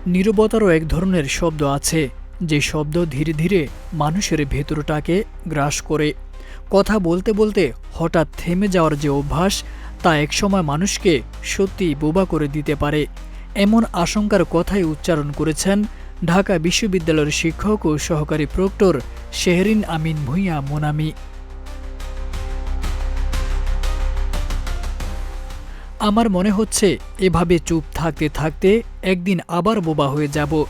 নীরবতারও এক ধরনের শব্দ আছে, যে শব্দ ধীরে ধীরে মানুষের ভেতরটাকে গ্রাস করে। কথা বলতে বলতে হঠাৎ থেমে যাওয়ার যে অভ্যাস, তা একসময় মানুষকে সত্যিই বোবা করে দিতে পারে। এমন আশঙ্কার কথাই উচ্চারণ করেছেন ঢাকা বিশ্ববিদ্যালয়ের শিক্ষক ও সহকারী প্রক্টর শেহরিন আমিন ভূঁইয়া মোনামি। আমার মনে হচ্ছে এভাবে চুপ থাকতে থাকতে একদিন আবার বোবা হয়ে যাব।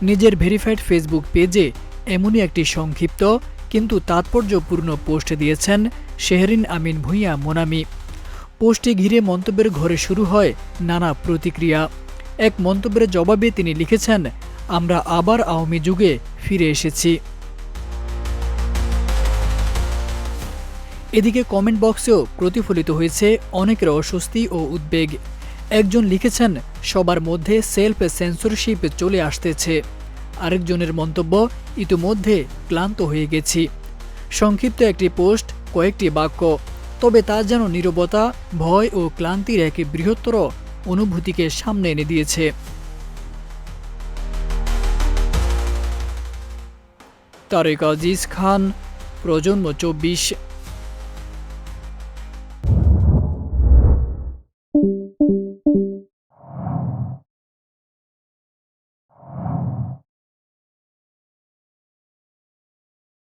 নিজের ভেরিফাইড ফেসবুক পেজে এমনই একটি সংক্ষিপ্ত কিন্তু তাৎপর্যপূর্ণ পোস্ট দিয়েছেন শেহরিন আমিন ভূঁইয়া মোনামি। পোস্টটি ঘিরে মন্তব্যের ঘরে শুরু হয় নানা প্রতিক্রিয়া। এক মন্তব্যের জবাবে তিনি লিখেছেন, আমরা আবার আওয়ামী যুগে ফিরে এসেছি। এদিকে কমেন্ট বক্সেও প্রতিফলিত হয়েছে অনেকের অস্বস্তি ও উদ্বেগ। একজন লিখেছেন, সবার মধ্যে সেলফ সেন্সরশিপ চলে আসতেছে। আরেকজনের মন্তব্য, ইতিমধ্যে ক্লান্ত হয়ে গেছি। সংক্ষিপ্ত একটি পোস্ট, কয়েকটি বাক্য, তবে তা যেন নীরবতা, ভয় ও ক্লান্তির এক বৃহত্তর অনুভূতিকে সামনে এনে দিয়েছে। তারেক আজিজ খান, প্রজন্ম 24।